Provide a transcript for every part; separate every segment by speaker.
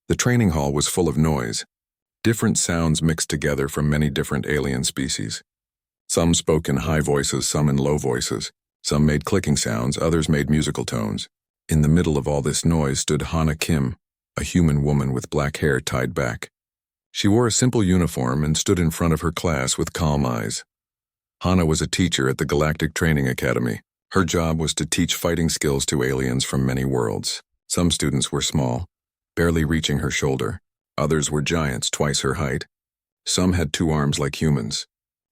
Speaker 1: The training hall was full of noise. Different sounds mixed together from many different alien species. Some spoke in high voices, some in low voices. Some made clicking sounds, others made musical tones. In the middle of all this noise stood Hana Kim, a human woman with black hair tied back. She wore a simple uniform and stood in front of her class with calm eyes. Hana was a teacher at the Galactic Training Academy. Her job was to teach fighting skills to aliens from many worlds. Some students were small, barely reaching her shoulder. Others were giants twice her height. Some had 2 arms like humans.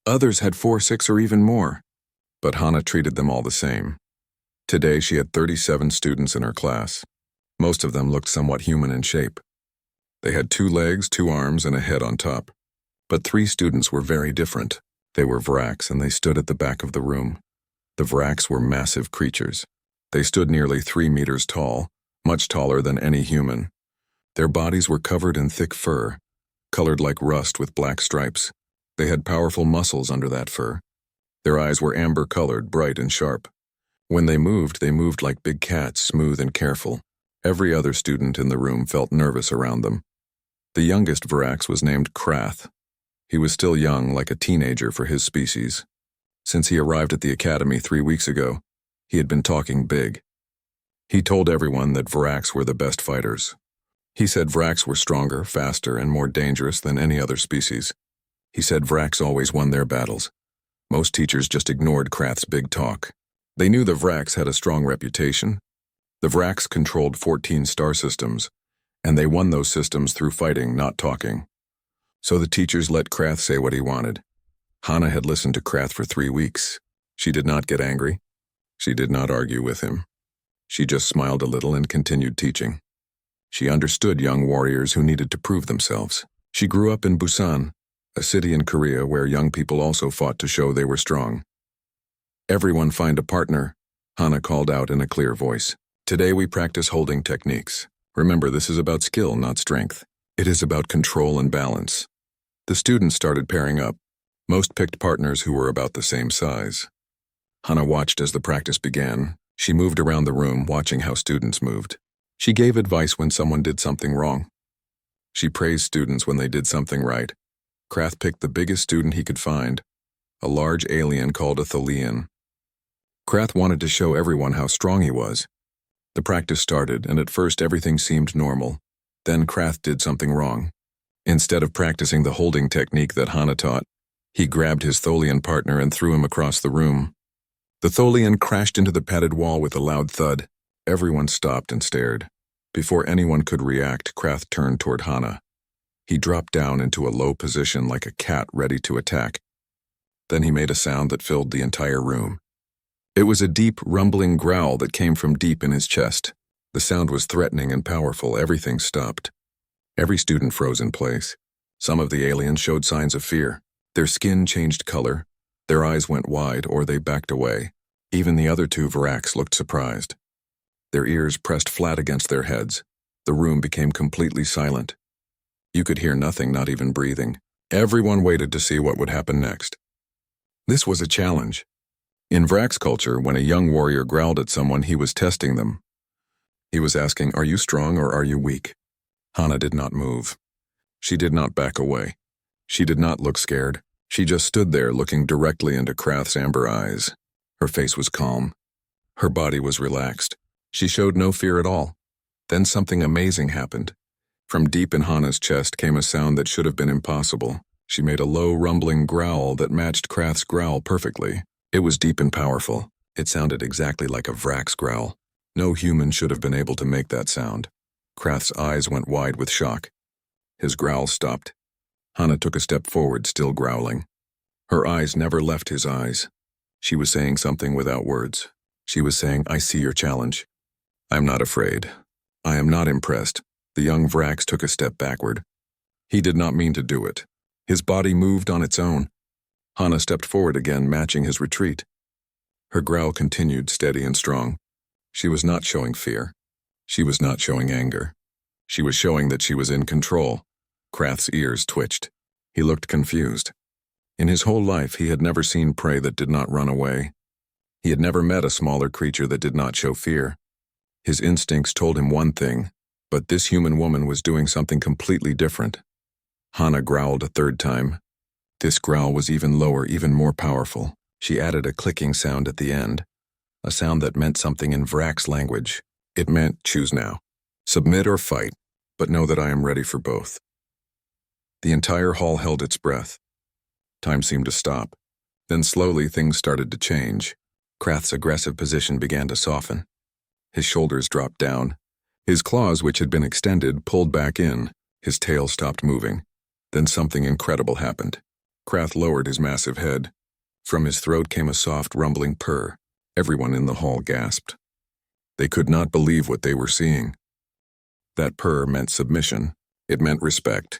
Speaker 1: Others had 4, 6, or even more. But Hana treated them all the same. Today she had 37 students in her class. Most of them looked somewhat human in shape. They had 2 legs, 2 arms, and a head on top. But 3 students were very different. They were Vraks, and they stood at the back of the room. The Vraks were massive creatures. They stood nearly 3 meters tall, much taller than any human. Their bodies were covered in thick fur, colored like rust with black stripes. They had powerful muscles under that fur. Their eyes were amber-colored, bright and sharp. When they moved like big cats, smooth and careful. Every other student in the room felt nervous around them. The youngest Varax was named Krath. He was still young, like a teenager for his species. Since he arrived at the academy 3 weeks ago, he had been talking big. He told everyone that Varax were the best fighters. He said Varax were stronger, faster, and more dangerous than any other species. He said Varax always won their battles. Most teachers just ignored Krath's big talk. They knew the Varax had a strong reputation. The Varax controlled 14 star systems, and they won those systems through fighting, not talking. So the teachers let Krath say what he wanted. Hana had listened to Krath for 3 weeks. She did not get angry. She did not argue with him. She just smiled a little and continued teaching. She understood young warriors who needed to prove themselves. She grew up in Busan, a city in Korea where young people also fought to show they were strong. "Everyone find a partner," Hana called out in a clear voice. "Today we practice holding techniques. Remember, this is about skill, not strength. It is about control and balance." The students started pairing up. Most picked partners who were about the same size. Hana watched as the practice began. She moved around the room, watching how students moved. She gave advice when someone did something wrong. She praised students when they did something right. Krath picked the biggest student he could find, a large alien called a Tholian. Krath wanted to show everyone how strong he was. The practice started, and at first everything seemed normal. Then Krath did something wrong. Instead of practicing the holding technique that Hana taught, he grabbed his Tholian partner and threw him across the room. The Tholian crashed into the padded wall with a loud thud. Everyone stopped and stared. Before anyone could react, Krath turned toward Hana. He dropped down into a low position like a cat ready to attack. Then he made a sound that filled the entire room. It was a deep, rumbling growl that came from deep in his chest. The sound was threatening and powerful. Everything stopped. Every student froze in place. Some of the aliens showed signs of fear. Their skin changed color. Their eyes went wide, or they backed away. Even the other 2 Varax looked surprised. Their ears pressed flat against their heads. The room became completely silent. You could hear nothing, not even breathing. Everyone waited to see what would happen next. This was a challenge. In Varax culture, when a young warrior growled at someone, he was testing them. He was asking, "Are you strong or are you weak?" Hana did not move. She did not back away. She did not look scared. She just stood there looking directly into Krath's amber eyes. Her face was calm. Her body was relaxed. She showed no fear at all. Then something amazing happened. From deep in Hana's chest came a sound that should have been impossible. She made a low, rumbling growl that matched Krath's growl perfectly. It was deep and powerful. It sounded exactly like a Varax growl. No human should have been able to make that sound. Krath's eyes went wide with shock. His growl stopped. Hana took a step forward, still growling. Her eyes never left his eyes. She was saying something without words. She was saying, "I see your challenge. I'm not afraid. I am not impressed." The young Varax took a step backward. He did not mean to do it. His body moved on its own. Hana stepped forward again, matching his retreat. Her growl continued, steady and strong. She was not showing fear. She was not showing anger. She was showing that she was in control. Krath's ears twitched. He looked confused. In his whole life, he had never seen prey that did not run away. He had never met a smaller creature that did not show fear. His instincts told him one thing, But this human woman was doing something completely different. Hana growled a third time. This growl was even lower, even more powerful. She added a clicking sound at the end, a sound that meant something in Vrak's language. It meant, choose now. Submit or fight, but know that I am ready for both. The entire hall held its breath. Time seemed to stop. Then slowly things started to change. Krath's aggressive position began to soften. His shoulders dropped down. His claws, which had been extended, pulled back in. His tail stopped moving. Then something incredible happened. Krath lowered his massive head. From his throat came a soft, rumbling purr. Everyone in the hall gasped. They could not believe what they were seeing. That purr meant submission. It meant respect.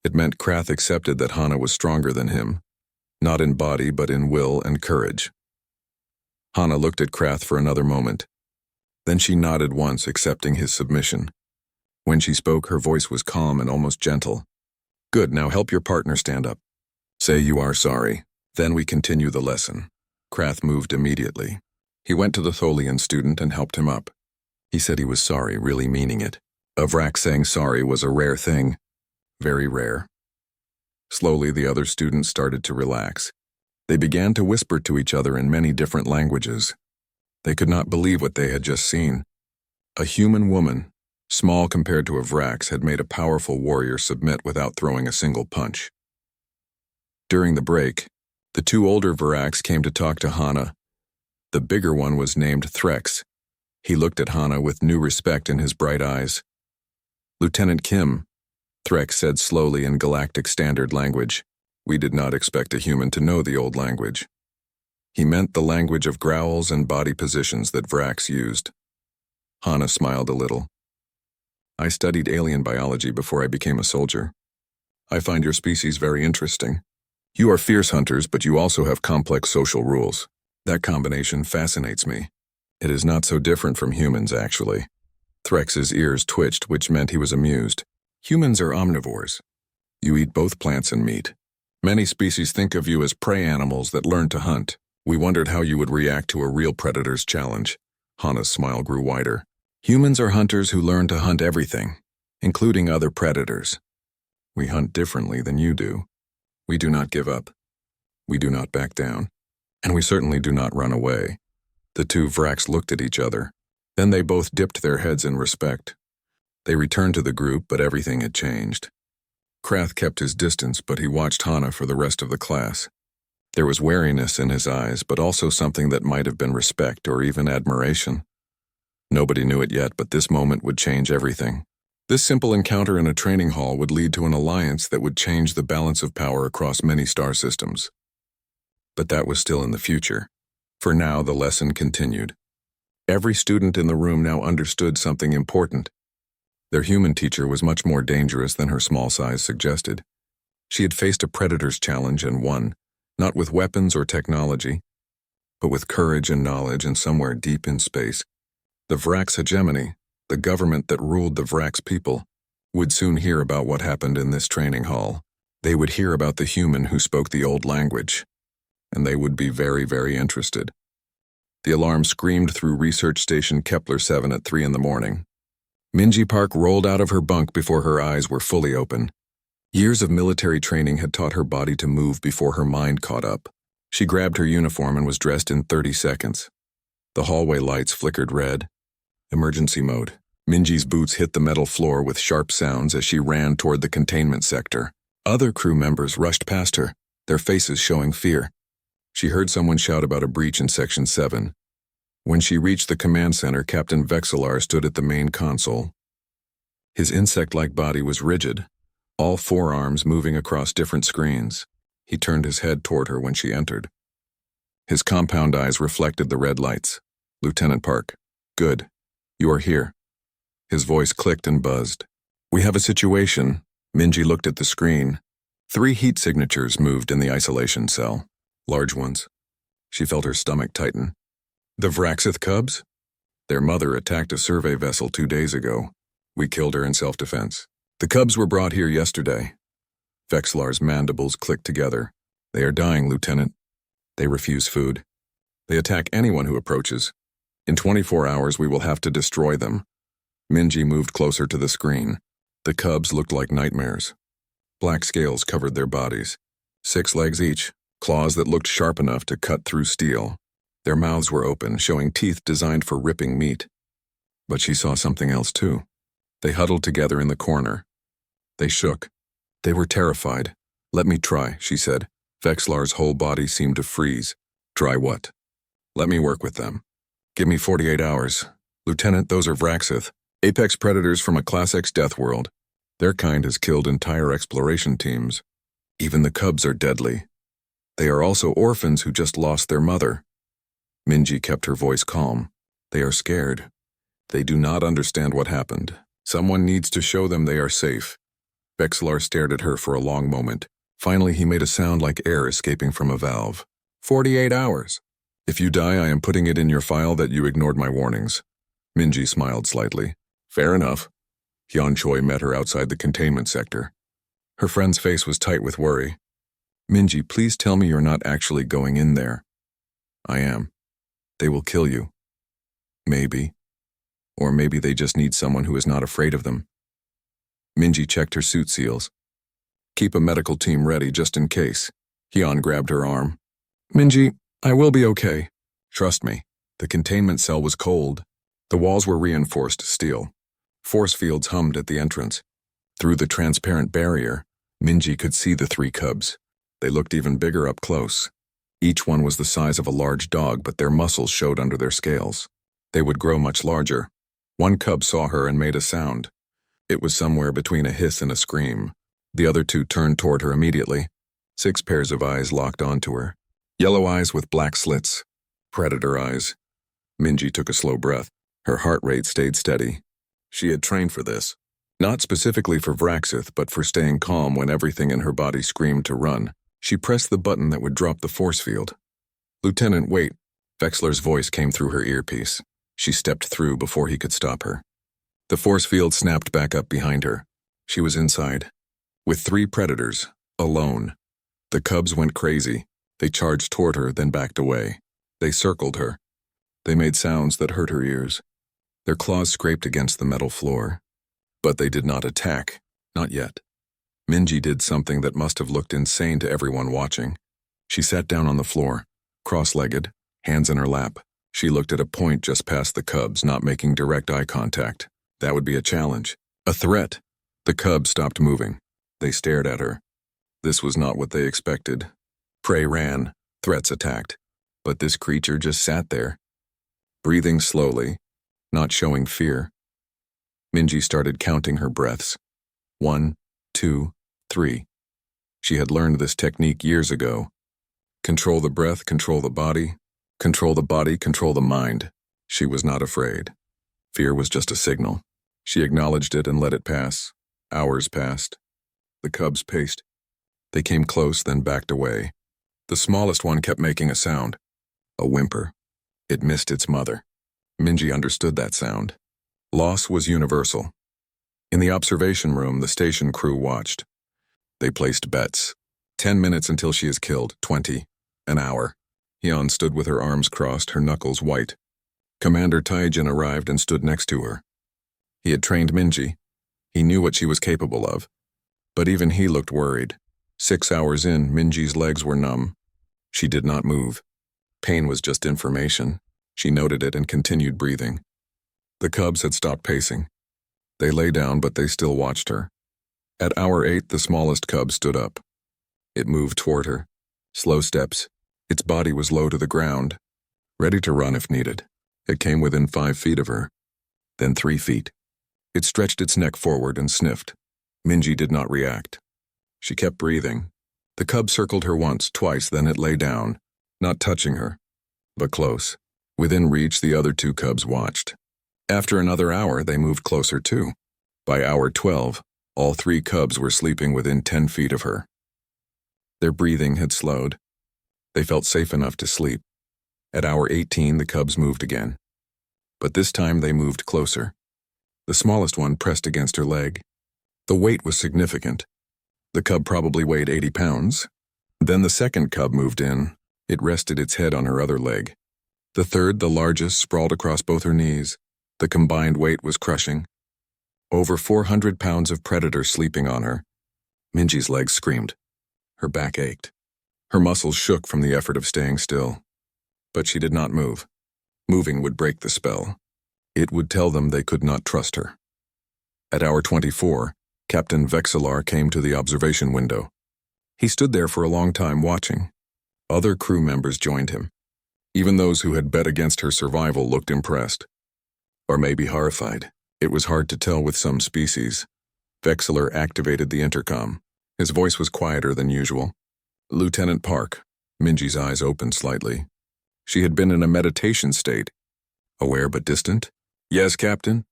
Speaker 1: It meant Krath accepted that Hana was stronger than him, not in body but in will and courage. Hana looked at Krath for another moment. Then she nodded once, accepting his submission. When she spoke, her voice was calm and almost gentle. Good, now help your partner stand up. Say you are sorry. Then we continue the lesson. Krath moved immediately. He went to the Tholian student and helped him up. He said he was sorry, really meaning it. Vrak saying sorry was a rare thing. Very rare. Slowly, the other students started to relax. They began to whisper to each other in many different languages. They could not believe what they had just seen. A human woman, small compared to Vrak's, had made a powerful warrior submit without throwing a single punch. During the break, the two older Vraks came to talk to Hana. The bigger one was named Threx. He looked at Hana with new respect in his bright eyes. Lieutenant Kim, Threx said slowly in Galactic Standard language. We did not expect a human to know the old language. He meant the language of growls and body positions that Vraks used. Hana smiled a little. I studied alien biology before I became a soldier. I find your species very interesting. You are fierce hunters, but you also have complex social rules. That combination fascinates me. It is not so different from humans, actually. Threx's ears twitched, which meant he was amused. Humans are omnivores. You eat both plants and meat. Many species think of you as prey animals that learn to hunt. We wondered how you would react to a real predator's challenge. Hana's smile grew wider. Humans are hunters who learn to hunt everything, including other predators. We hunt differently than you do. We do not give up. We do not back down. And we certainly do not run away. The two Vraks looked at each other. Then they both dipped their heads in respect. They returned to the group, but everything had changed. Krath kept his distance, but he watched Hana for the rest of the class. There was wariness in his eyes, but also something that might have been respect or even admiration. Nobody knew it yet, but this moment would change everything. This simple encounter in a training hall would lead to an alliance that would change the balance of power across many star systems. But that was still in the future. For now, the lesson continued. Every student in the room now understood something important. Their human teacher was much more dangerous than her small size suggested. She had faced a predator's challenge and won, not with weapons or technology, but with courage and knowledge, and somewhere deep in space, the Vrak's hegemony, the government that ruled the Vrak's people, would soon hear about what happened in this training hall. They would hear about the human who spoke the old language, and they would be very, very interested. The alarm screamed through Research Station Kepler 7 at 3 in the morning. Minji Park rolled out of her bunk before her eyes were fully open. Years of military training had taught her body to move before her mind caught up. She grabbed her uniform and was dressed in 30 seconds. The hallway lights flickered red. Emergency mode. Minji's boots hit the metal floor with sharp sounds as she ran toward the containment sector. Other crew members rushed past her, their faces showing fear. She heard someone shout about a breach in Section 7. When she reached the command center, Captain Vexelar stood at the main console. His insect-like body was rigid, all four arms moving across different screens. He turned his head toward her when she entered. His compound eyes reflected the red lights. Lieutenant Park. Good. You are here. His voice clicked and buzzed. We have a situation. Minji looked at the screen. 3 heat signatures moved in the isolation cell. Large ones. She felt her stomach tighten. The Vraxith cubs? Their mother attacked a survey vessel 2 days ago. We killed her in self-defense. The cubs were brought here yesterday. Vexelar's mandibles clicked together. They are dying, Lieutenant. They refuse food. They attack anyone who approaches. In 24 hours, we will have to destroy them. Minji moved closer to the screen. The cubs looked like nightmares. Black scales covered their bodies. 6 legs each, claws that looked sharp enough to cut through steel. Their mouths were open, showing teeth designed for ripping meat. But she saw something else too. They huddled together in the corner. They shook. They were terrified. "Let me try," she said. Vexlar's whole body seemed to freeze. "Try what?" "Let me work with them. Give me 48 hours. Lieutenant, those are Vraxith, apex predators from a Class X death world. Their kind has killed entire exploration teams. Even the cubs are deadly. They are also orphans who just lost their mother." Minji kept her voice calm. "They are scared. They do not understand what happened. Someone needs to show them they are safe." Vexlar stared at her for a long moment. Finally, he made a sound like air escaping from a valve. 48 hours. If you die, I am putting it in your file that you ignored my warnings." Minji smiled slightly. "Fair enough." Hyun Choi met her outside the containment sector. Her friend's face was tight with worry. "Minji, please tell me you're not actually going in there." "I am. They will kill you." "Maybe. Or maybe they just need someone who is not afraid of them." Minji checked her suit seals. "Keep a medical team ready just in case." Hyun grabbed her arm. "Minji, I will be okay. Trust me." The containment cell was cold. The walls were reinforced steel. Force fields hummed at the entrance. Through the transparent barrier, Minji could see the 3 cubs. They looked even bigger up close. Each one was the size of a large dog, but their muscles showed under their scales. They would grow much larger. One cub saw her and made a sound. It was somewhere between a hiss and a scream. The other 2 turned toward her immediately. 6 pairs of eyes locked onto her. Yellow eyes with black slits. Predator eyes. Minji took a slow breath. Her heart rate stayed steady. She had trained for this. Not specifically for Vraxith, but for staying calm when everything in her body screamed to run. She pressed the button that would drop the force field. "Lieutenant, wait." Vexlar's voice came through her earpiece. She stepped through before he could stop her. The force field snapped back up behind her. She was inside. With 3 predators, alone. The cubs went crazy. They charged toward her, then backed away. They circled her. They made sounds that hurt her ears. Their claws scraped against the metal floor. But they did not attack. Not yet. Minji did something that must have looked insane to everyone watching. She sat down on the floor, cross-legged, hands in her lap. She looked at a point just past the cubs, not making direct eye contact. That would be a challenge. A threat. The cubs stopped moving. They stared at her. This was not what they expected. Prey ran. Threats attacked. But this creature just sat there, breathing slowly, not showing fear. Minji started counting her breaths. 1, 2, 3. She had learned this technique years ago. Control the breath, control the body. Control the body, control the mind. She was not afraid. Fear was just a signal. She acknowledged it and let it pass. Hours passed. The cubs paced. They came close, then backed away. The smallest one kept making a sound. A whimper. It missed its mother. Minji understood that sound. Loss was universal. In the observation room, the station crew watched. They placed bets. 10 minutes until she is killed, 20. An hour. Hyun stood with her arms crossed, her knuckles white. Commander Taijin arrived and stood next to her. He had trained Minji. He knew what she was capable of. But even he looked worried. 6 hours in, Minji's legs were numb. She did not move. Pain was just information. She noted it and continued breathing. The cubs had stopped pacing. They lay down, but they still watched her. At hour 8, the smallest cub stood up. It moved toward her. Slow steps. Its body was low to the ground, ready to run if needed. It came within 5 feet of her, then 3 feet. It stretched its neck forward and sniffed. Minji did not react. She kept breathing. The cub circled her once, twice, then it lay down, not touching her, but close. Within reach, the other 2 cubs watched. After another hour, they moved closer too. By hour 12, all 3 cubs were sleeping within 10 feet of her. Their breathing had slowed. They felt safe enough to sleep. At hour 18, the cubs moved again. But this time they moved closer. The smallest one pressed against her leg. The weight was significant. The cub probably weighed 80 pounds. Then the second cub moved in. It rested its head on her other leg. The third, the largest, sprawled across both her knees. The combined weight was crushing. Over 400 pounds of predator sleeping on her. Minji's legs screamed. Her back ached. Her muscles shook from the effort of staying still. But she did not move. Moving would break the spell. It would tell them they could not trust her. At hour 24, Captain Vexillar came to the observation window. He stood there for a long time watching. Other crew members joined him. Even those who had bet against her survival looked impressed. Or maybe horrified. It was hard to tell with some species. Vexillar activated the intercom. His voice was quieter than usual. Lieutenant Park. Minji's eyes opened slightly. She had been in a meditation state. Aware but distant. Yes, Captain?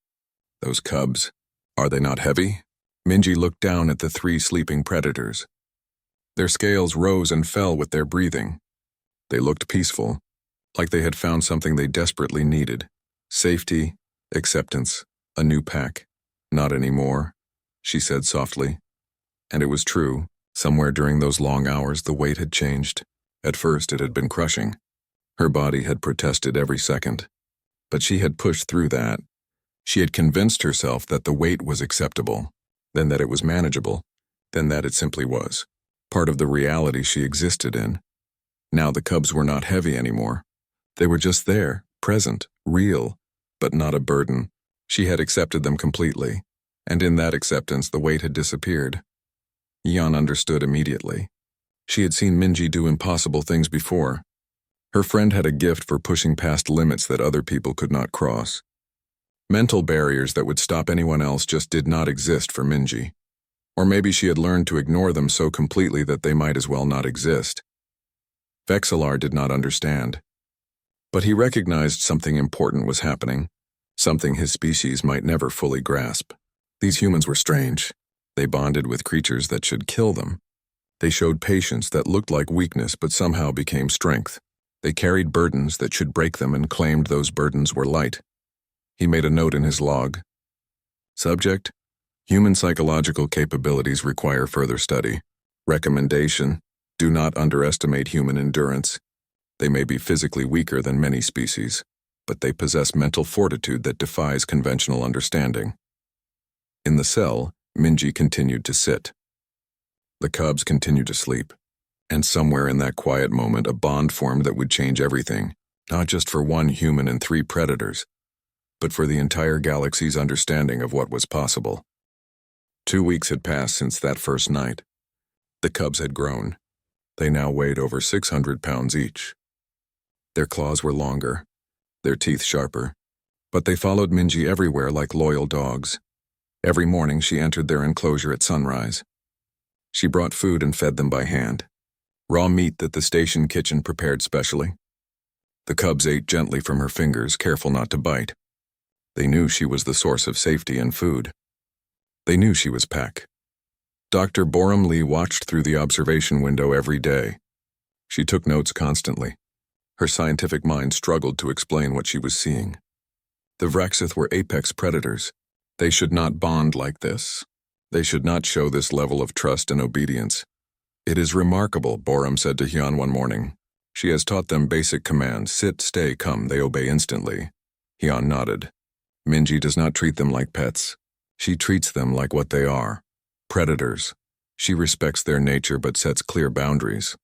Speaker 1: Those cubs. Are they not heavy? Minji looked down at the 3 sleeping predators. Their scales rose and fell with their breathing. They looked peaceful, like they had found something they desperately needed. Safety, acceptance, a new pack. Not anymore, she said softly. And it was true. Somewhere during those long hours the weight had changed. At first it had been crushing. Her body had protested every second. But she had pushed through that. She had convinced herself that the weight was acceptable, then that it was manageable, then that it simply was. Part of the reality she existed in. Now the cubs were not heavy anymore. They were just there, present, real, but not a burden. She had accepted them completely, and in that acceptance the weight had disappeared. Yan understood immediately. She had seen Minji do impossible things before. Her friend had a gift for pushing past limits that other people could not cross. Mental barriers that would stop anyone else just did not exist for Minji. Or maybe she had learned to ignore them so completely that they might as well not exist. Vexillar did not understand. But he recognized something important was happening, something his species might never fully grasp. These humans were strange. They bonded with creatures that should kill them. They showed patience that looked like weakness but somehow became strength. They carried burdens that should break them and claimed those burdens were light. He made a note in his log. Subject: human psychological capabilities require further study. Recommendation: do not underestimate human endurance. They may be physically weaker than many species, but they possess mental fortitude that defies conventional understanding. In the cell, Minji continued to sit. The cubs continued to sleep, and somewhere in that quiet moment a bond formed that would change everything, not just for one human and 3 predators, but for the entire galaxy's understanding of what was possible. 2 weeks had passed since that first night. The cubs had grown. They now weighed over 600 pounds each. Their claws were longer, their teeth sharper, but they followed Minji everywhere like loyal dogs. Every morning she entered their enclosure at sunrise. She brought food and fed them by hand. Raw meat that the station kitchen prepared specially. The cubs ate gently from her fingers, careful not to bite. They knew she was the source of safety and food. They knew she was Peck. Dr. Borum Lee watched through the observation window every day. She took notes constantly. Her scientific mind struggled to explain what she was seeing. The Vraxith were apex predators. They should not bond like this. They should not show this level of trust and obedience. It is remarkable, Borum said to Hyun one morning. She has taught them basic commands: sit, stay, come. They obey instantly. Hyun nodded. Minji does not treat them like pets. She treats them like what they are, predators. She respects their nature but sets clear boundaries.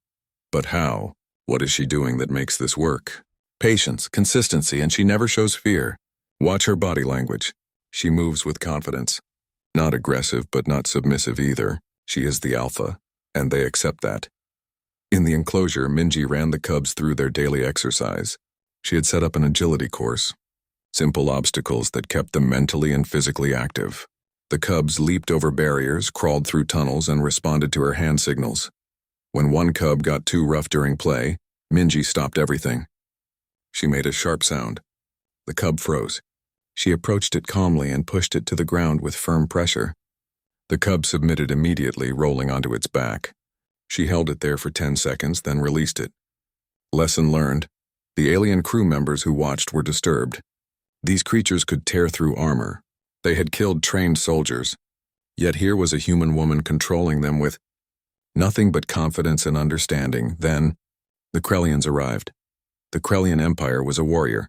Speaker 1: But how? What is she doing that makes this work? Patience, consistency, and she never shows fear. Watch her body language. She moves with confidence. Not aggressive but not submissive either. She is the alpha, and they accept that. In the enclosure, Minji ran the cubs through their daily exercise. She had set up an agility course. Simple obstacles that kept them mentally and physically active. The cubs leaped over barriers, crawled through tunnels, and responded to her hand signals. When one cub got too rough during play, Minji stopped everything. She made a sharp sound. The cub froze. She approached it calmly and pushed it to the ground with firm pressure. The cub submitted immediately, rolling onto its back. She held it there for 10 seconds, then released it. Lesson learned. The alien crew members who watched were disturbed. These creatures could tear through armor. They had killed trained soldiers. Yet here was a human woman controlling them with nothing but confidence and understanding. Then, the Krellians arrived. The Krellian Empire was a warrior.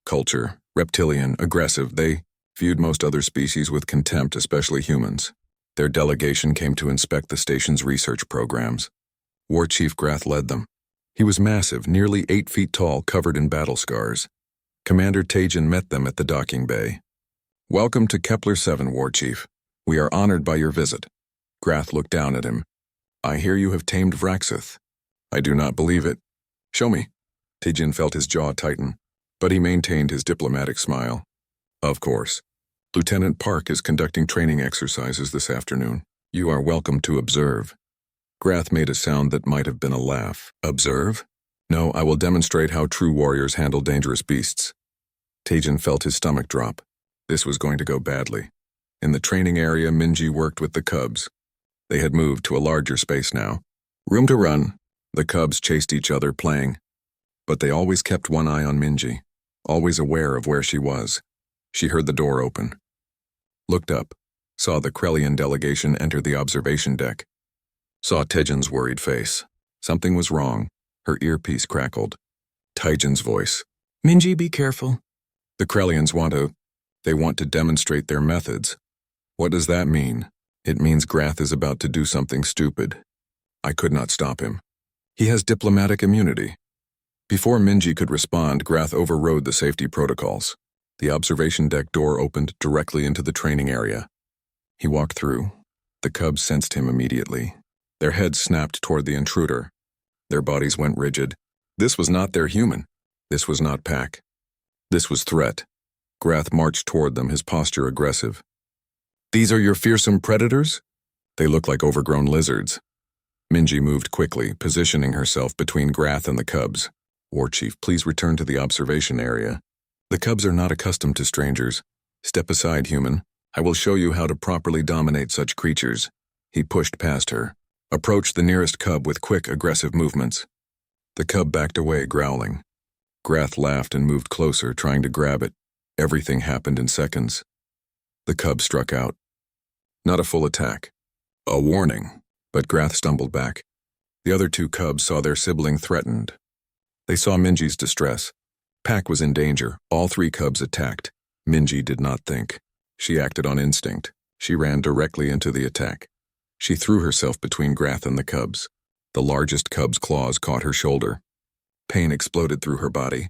Speaker 1: Culture, reptilian, aggressive, they viewed most other species with contempt, especially humans. Their delegation came to inspect the station's research programs. War Chief Grath led them. He was massive, nearly 8 feet tall, covered in battle scars. Commander Tajin met them at the docking bay. "Welcome to Kepler 7, War Chief. We are honored by your visit." Grath looked down at him. "I hear you have tamed Vraxith." "I do not believe it." "Show me." Tajin felt his jaw tighten, but he maintained his diplomatic smile. "Of course. Lieutenant Park is conducting training exercises this afternoon. You are welcome to observe." Grath made a sound that might have been a laugh. "Observe? No, I will demonstrate how true warriors handle dangerous beasts." Tajin felt his stomach drop. This was going to go badly. In the training area, Minji worked with the cubs. They had moved to a larger space now. Room to run. The cubs chased each other, playing. But they always kept one eye on Minji, always aware of where she was. She heard the door open. Looked up, saw the Krellian delegation enter the observation deck. Saw Tajin's worried face. Something was wrong. Her earpiece crackled. Tajin's voice. "Minji, be careful." "The Krellians they want to demonstrate their methods." "What does that mean?" "It means Grath is about to do something stupid." I could not stop him. He has diplomatic immunity. Before Minji could respond, Grath overrode the safety protocols. The observation deck door opened directly into the training area. He walked through. The cubs sensed him immediately. Their heads snapped toward the intruder. Their bodies went rigid. This was not their human. This was not pack. This was threat. Grath marched toward them, his posture aggressive. "These are your fearsome predators?" "They look like overgrown lizards." Minji moved quickly, positioning herself between Grath and the cubs. "War Chief, please return to the observation area. The cubs are not accustomed to strangers. Step aside, human. I will show you how to properly dominate such creatures." He pushed past her, approached the nearest cub with quick, aggressive movements. The cub backed away, growling. Grath laughed and moved closer, trying to grab it. Everything happened in seconds. The cub struck out. Not a full attack. A warning. But Grath stumbled back. The other 2 cubs saw their sibling threatened. They saw Minji's distress. Pack was in danger. All 3 cubs attacked. Minji did not think. She acted on instinct. She ran directly into the attack. She threw herself between Grath and the cubs. The largest cub's claws caught her shoulder. Pain exploded through her body.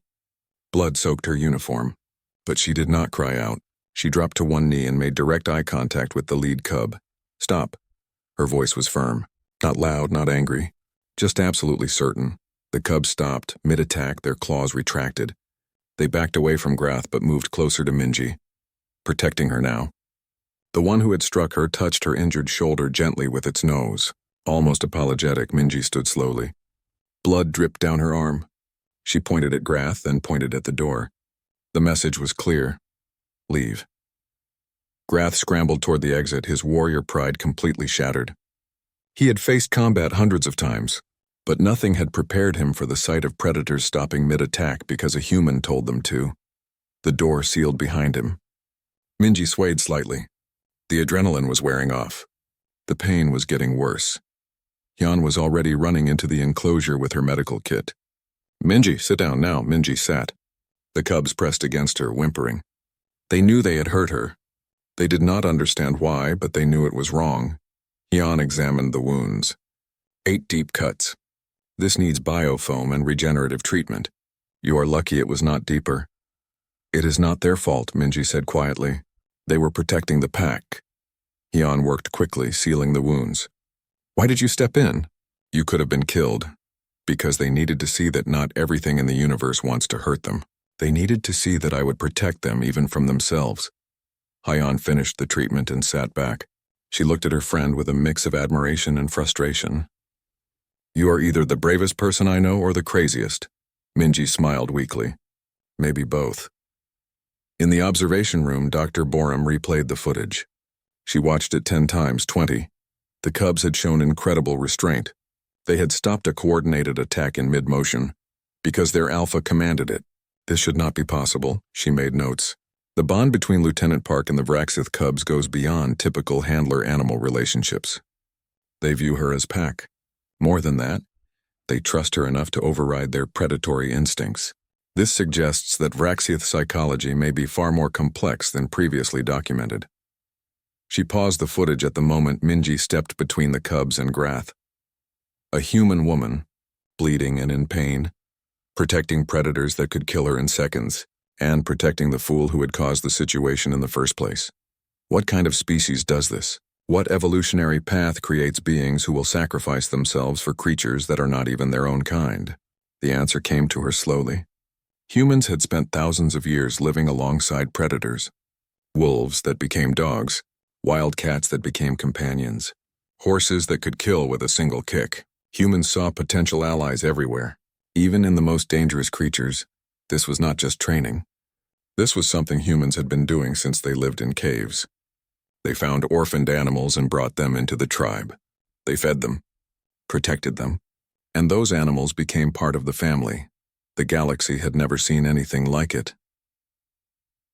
Speaker 1: Blood soaked her uniform. But she did not cry out. She dropped to one knee and made direct eye contact with the lead cub. "Stop." Her voice was firm. Not loud, not angry. Just absolutely certain. The cubs stopped. Mid-attack, their claws retracted. They backed away from Grath but moved closer to Minji, protecting her now. The one who had struck her touched her injured shoulder gently with its nose. Almost apologetic, Minji stood slowly. Blood dripped down her arm. She pointed at Grath, then pointed at the door. The message was clear. Leave. Grath scrambled toward the exit, his warrior pride completely shattered. He had faced combat hundreds of times, but nothing had prepared him for the sight of predators stopping mid-attack because a human told them to. The door sealed behind him. Minji swayed slightly. The adrenaline was wearing off. The pain was getting worse. Yan was already running into the enclosure with her medical kit. "Minji, sit down now." Minji sat. The cubs pressed against her, whimpering. They knew they had hurt her. They did not understand why, but they knew it was wrong. Yan examined the wounds. 8 deep cuts. "This needs biofoam and regenerative treatment. You are lucky it was not deeper." "It is not their fault," Minji said quietly. "They were protecting the pack." Yan worked quickly, sealing the wounds. "Why did you step in?" "You could have been killed." "Because they needed to see that not everything in the universe wants to hurt them. They needed to see that I would protect them even from themselves." Hyan finished the treatment and sat back. She looked at her friend with a mix of admiration and frustration. "You are either the bravest person I know or the craziest." Minji smiled weakly. "Maybe both." In the observation room, Dr. Borum replayed the footage. She watched it 10 times, 20. The cubs had shown incredible restraint. They had stopped a coordinated attack in mid-motion, because their alpha commanded it. This should not be possible, she made notes. The bond between Lieutenant Park and the Vraxith cubs goes beyond typical handler-animal relationships. They view her as pack. More than that, they trust her enough to override their predatory instincts. This suggests that Vraxiath psychology may be far more complex than previously documented. She paused the footage at the moment Minji stepped between the cubs and Grath. A human woman, bleeding and in pain, protecting predators that could kill her in seconds, and protecting the fool who had caused the situation in the first place. What kind of species does this? What evolutionary path creates beings who will sacrifice themselves for creatures that are not even their own kind? The answer came to her slowly. Humans had spent thousands of years living alongside predators. Wolves that became dogs, wild cats that became companions, horses that could kill with a single kick. Humans saw potential allies everywhere. Even in the most dangerous creatures, this was not just training. This was something humans had been doing since they lived in caves. They found orphaned animals and brought them into the tribe. They fed them, protected them, and those animals became part of the family. The galaxy had never seen anything like it.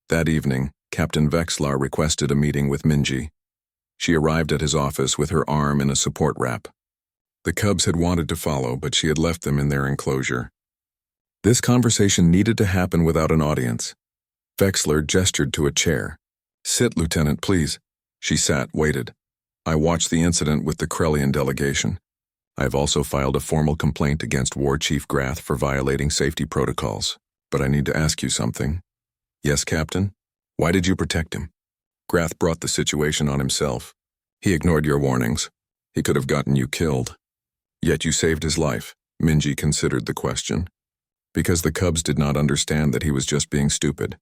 Speaker 1: That evening, Captain Vexlar requested a meeting with Minji. She arrived at his office with her arm in a support wrap. The cubs had wanted to follow, but she had left them in their enclosure. This conversation needed to happen without an audience. Vexlar gestured to a chair. "Sit, Lieutenant, please." She sat, waited. "I watched the incident with the Krellian delegation. I have also filed a formal complaint against War Chief Grath for violating safety protocols. But I need to ask you something." "Yes, Captain? Why did you protect him?" "Grath brought the situation on himself. He ignored your warnings. He could have gotten you killed. Yet you saved his life." Minji considered the question. Because the cubs did not understand that he was just being stupid.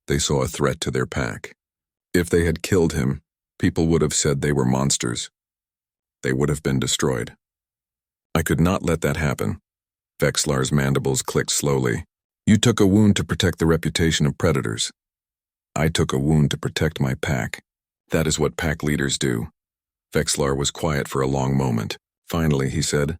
Speaker 1: They saw a threat to their pack. If they had killed him, people would have said they were monsters. They would have been destroyed. "I could not let that happen." Vexlar's mandibles clicked slowly. "You took a wound to protect the reputation of predators. I took a wound to protect my pack. That is what pack leaders do." Vexlar was quiet for a long moment. Finally, he said,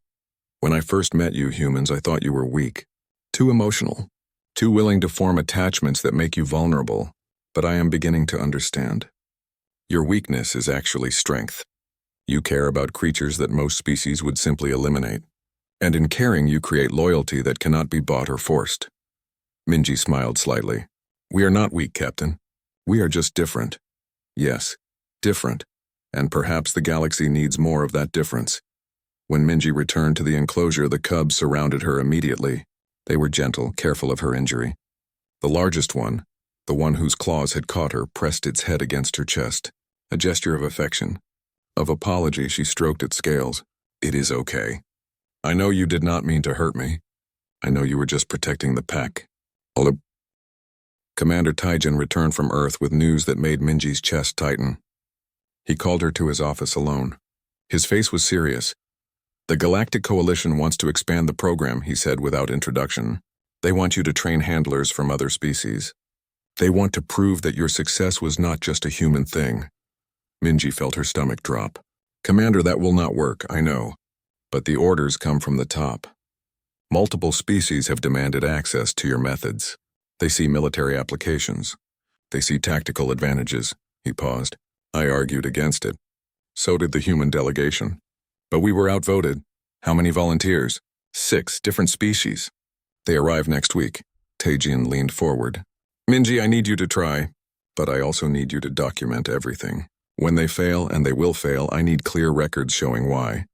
Speaker 1: "When I first met you humans, I thought you were weak. Too emotional. Too willing to form attachments that make you vulnerable. But I am beginning to understand. Your weakness is actually strength. You care about creatures that most species would simply eliminate. And in caring, you create loyalty that cannot be bought or forced." Minji smiled slightly. "We are not weak, Captain. We are just different. Yes, different. And perhaps the galaxy needs more of that difference." When Minji returned to the enclosure, the cubs surrounded her immediately. They were gentle, careful of her injury. The largest one, the one whose claws had caught her, pressed its head against her chest. A gesture of affection. Of apology, she stroked its scales. "It is okay. I know you did not mean to hurt me. I know you were just protecting the pack." Commander Taijin returned from Earth with news that made Minji's chest tighten. He called her to his office alone. His face was serious. "The Galactic Coalition wants to expand the program," he said without introduction. "They want you to train handlers from other species. They want to prove that your success was not just a human thing." Minji felt her stomach drop. "Commander, that will not work, I know. But the orders come from the top. Multiple species have demanded access to your methods. They see military applications. They see tactical advantages." He paused. "I argued against it. So did the human delegation. But we were outvoted. How many volunteers? 6 different species. They arrive next week." Taijin leaned forward. "Minji, I need you to try. But I also need you to document everything. When they fail, and they will fail, I need clear records showing why."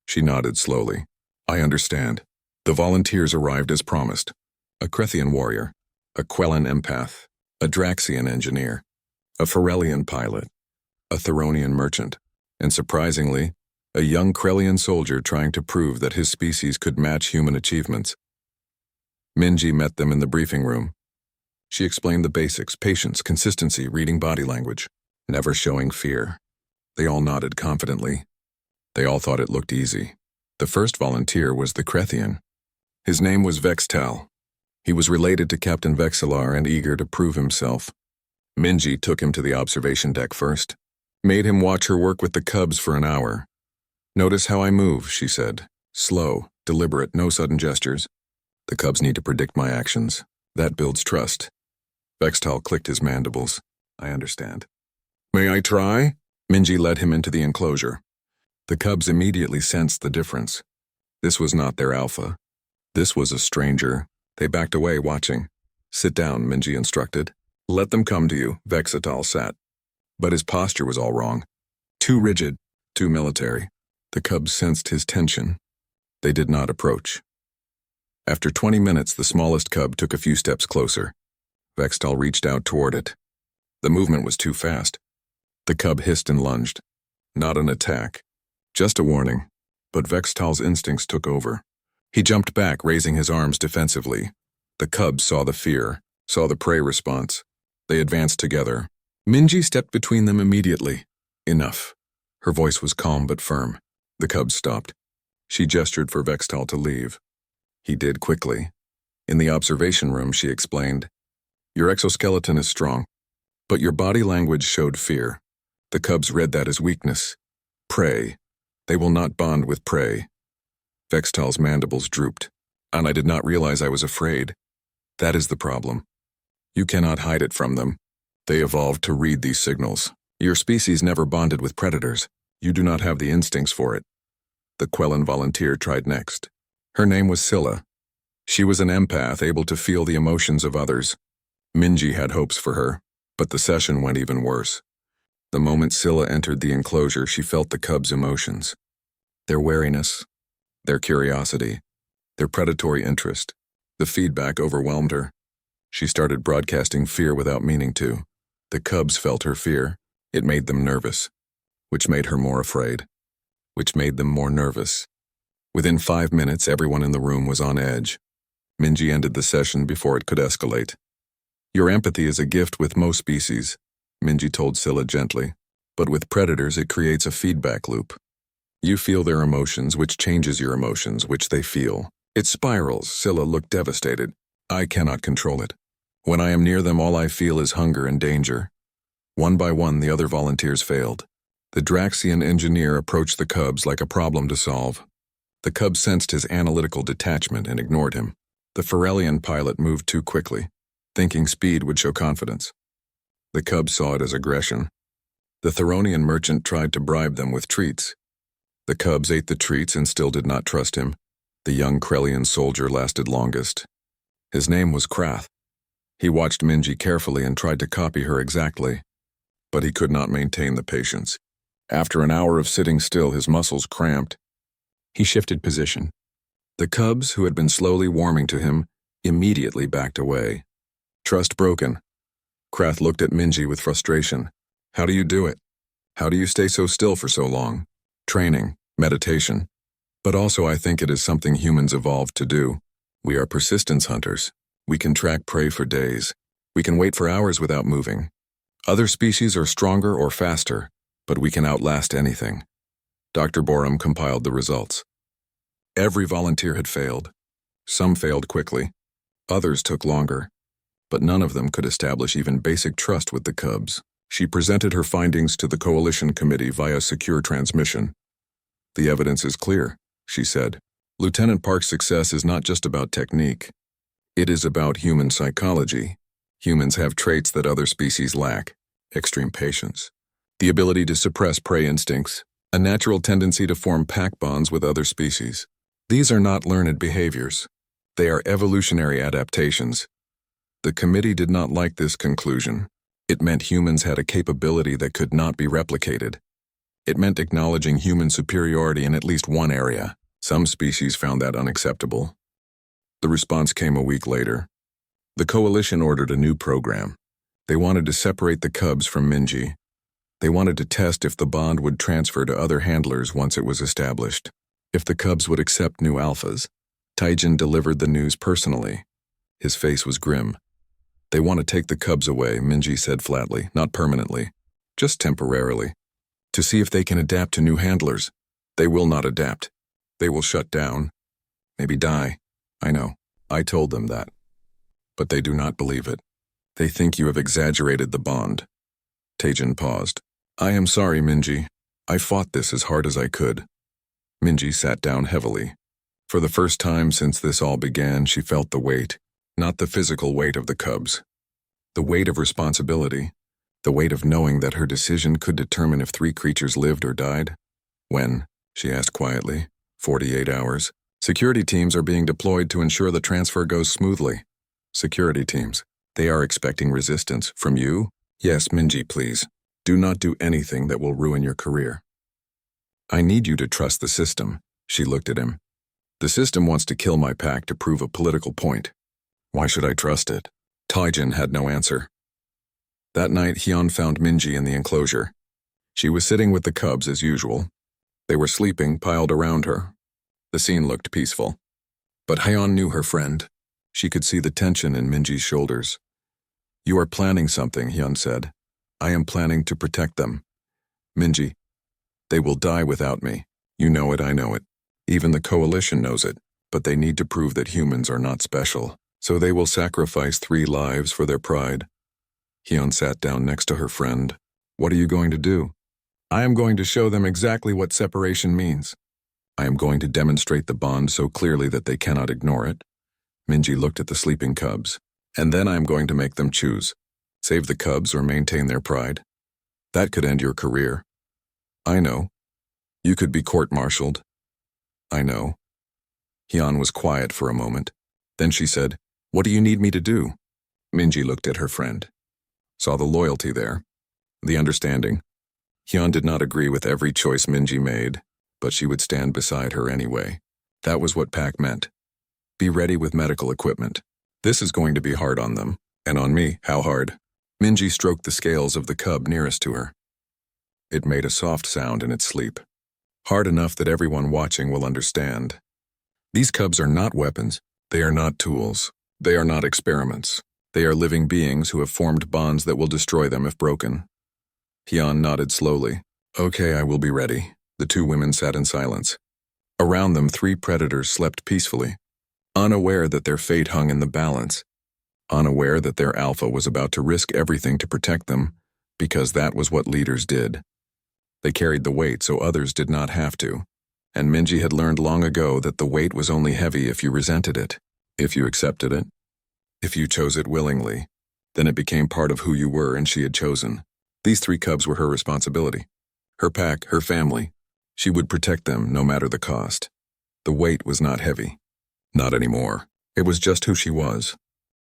Speaker 1: She nodded slowly. "I understand." The volunteers arrived as promised. A Krethian warrior, a Quellan empath, a Draxian engineer, a Ferellian pilot, a Theronian merchant, and surprisingly, a young Krellian soldier trying to prove that his species could match human achievements. Minji met them in the briefing room. She explained the basics: patience, consistency, reading body language, never showing fear. They all nodded confidently. They all thought it looked easy. The first volunteer was the Krethian. His name was Vextal. He was related to Captain Vexillar and eager to prove himself. Minji took him to the observation deck first, made him watch her work with the cubs for an hour. "Notice how I move," she said. "Slow, deliberate, no sudden gestures. The cubs need to predict my actions. That builds trust." Vextal clicked his mandibles. "I understand." "May I try?" Minji led him into the enclosure. The cubs immediately sensed the difference. This was not their alpha. This was a stranger, They backed away, watching. "Sit down," Minji instructed. "Let them come to you." Vexatal sat. But his posture was all wrong. Too rigid, too military. The cubs sensed his tension. They did not approach. After 20 minutes, the smallest cub took a few steps closer. Vextal reached out toward it. The movement was too fast. The cub hissed and lunged. Not an attack, just a warning. But Vextal's instincts took over. He jumped back, raising his arms defensively. The cub saw the fear, saw the prey response. They advanced together. Minji stepped between them immediately. "Enough." Her voice was calm but firm. The cub stopped. She gestured for Vextal to leave. He did quickly. In the observation room, she explained, "Your exoskeleton is strong, but your body language showed fear. The cubs read that as weakness. Prey. They will not bond with prey." Vextal's mandibles drooped. "And I did not realize I was afraid. That is the problem. You cannot hide it from them. They evolved to read these signals. Your species never bonded with predators. You do not have the instincts for it." The Quellan volunteer tried next. Her name was Scylla. She was an empath, able to feel the emotions of others. Minji had hopes for her, but the session went even worse. The moment Scylla entered the enclosure, she felt the cubs' emotions. Their wariness, their curiosity, their predatory interest. The feedback overwhelmed her. She started broadcasting fear without meaning to. The cubs felt her fear. It made them nervous, which made her more afraid, which made them more nervous. Within 5 minutes, everyone in the room was on edge. Minji ended the session before it could escalate. "Your empathy is a gift with most species," Minji told Scylla gently. "But with predators, it creates a feedback loop. You feel their emotions, which changes your emotions, which they feel. It spirals." Scylla looked devastated. "I cannot control it. When I am near them, all I feel is hunger and danger." One by one, the other volunteers failed. The Draxian engineer approached the cubs like a problem to solve. The cubs sensed his analytical detachment and ignored him. The Pharrellian pilot moved too quickly, thinking speed would show confidence. The cubs saw it as aggression. The Theronian merchant tried to bribe them with treats. The cubs ate the treats and still did not trust him. The young Krellian soldier lasted longest. His name was Krath. He watched Minji carefully and tried to copy her exactly, but he could not maintain the patience. After an hour of sitting still, his muscles cramped. He shifted position. The cubs, who had been slowly warming to him, immediately backed away. Trust broken. Krath looked at Minji with frustration. "How do you do it? How do you stay so still for so long?" "Training, meditation. But also I think it is something humans evolved to do. We are persistence hunters. We can track prey for days. We can wait for hours without moving. Other species are stronger or faster, but we can outlast anything." Dr. Borum compiled the results. Every volunteer had failed. Some failed quickly. Others took longer. But none of them could establish even basic trust with the cubs. She presented her findings to the Coalition Committee via secure transmission. "The evidence is clear," she said. "Lieutenant Park's success is not just about technique. It is about human psychology. Humans have traits that other species lack: extreme patience, the ability to suppress prey instincts, a natural tendency to form pack bonds with other species. These are not learned behaviors. They are evolutionary adaptations." The committee did not like this conclusion. It meant humans had a capability that could not be replicated. It meant acknowledging human superiority in at least one area. Some species found that unacceptable. The response came a week later. The coalition ordered a new program. They wanted to separate the cubs from Minji. They wanted to test if the bond would transfer to other handlers once it was established. If the cubs would accept new alphas. Taijin delivered the news personally. His face was grim. "They want to take the cubs away," Minji said flatly. "Not permanently. Just temporarily. To see if they can adapt to new handlers. They will not adapt. They will shut down. Maybe die. I know. I told them that. But they do not believe it. They think you have exaggerated the bond." Taijin paused. "I am sorry, Minji. I fought this as hard as I could." Minji sat down heavily. For the first time since this all began, she felt the weight. Not the physical weight of the cubs. The weight of responsibility. The weight of knowing that her decision could determine if 3 creatures lived or died. "When?" she asked quietly. 48 hours. Security teams are being deployed to ensure the transfer goes smoothly. Security teams. They are expecting resistance from you? Yes, Minji, please. Do not do anything that will ruin your career. I need you to trust the system. She looked at him. The system wants to kill my pack to prove a political point. Why should I trust it? Taijin had no answer. That night, Hyun found Minji in the enclosure. She was sitting with the cubs as usual. They were sleeping, piled around her. The scene looked peaceful. But Hyun knew her friend. She could see the tension in Minji's shoulders. You are planning something, Hyun said. I am planning to protect them. Minji, they will die without me. You know it, I know it. Even the coalition knows it, but they need to prove that humans are not special. So they will sacrifice 3 lives for their pride. Hyun sat down next to her friend. What are you going to do? I am going to show them exactly what separation means. I am going to demonstrate the bond so clearly that they cannot ignore it. Minji looked at the sleeping cubs. And then I am going to make them choose. Save the cubs or maintain their pride. That could end your career. I know. You could be court-martialed. I know. Hyun was quiet for a moment. Then she said, What do you need me to do? Minji looked at her friend. Saw the loyalty there. The understanding. Hyun did not agree with every choice Minji made, but she would stand beside her anyway. That was what Pac meant. Be ready with medical equipment. This is going to be hard on them. And on me, how hard? Minji stroked the scales of the cub nearest to her. It made a soft sound in its sleep. Hard enough that everyone watching will understand. These cubs are not weapons. They are not tools. They are not experiments. They are living beings who have formed bonds that will destroy them if broken. Hyun nodded slowly. Okay, I will be ready. The 2 women sat in silence. Around them, 3 predators slept peacefully, unaware that their fate hung in the balance, unaware that their alpha was about to risk everything to protect them, because that was what leaders did. They carried the weight so others did not have to, and Minji had learned long ago that the weight was only heavy if you resented it, if you accepted it, if you chose it willingly. Then it became part of who you were and she had chosen. These 3 cubs were her responsibility. Her pack, her family. She would protect them no matter the cost. The weight was not heavy. Not anymore. It was just who she was.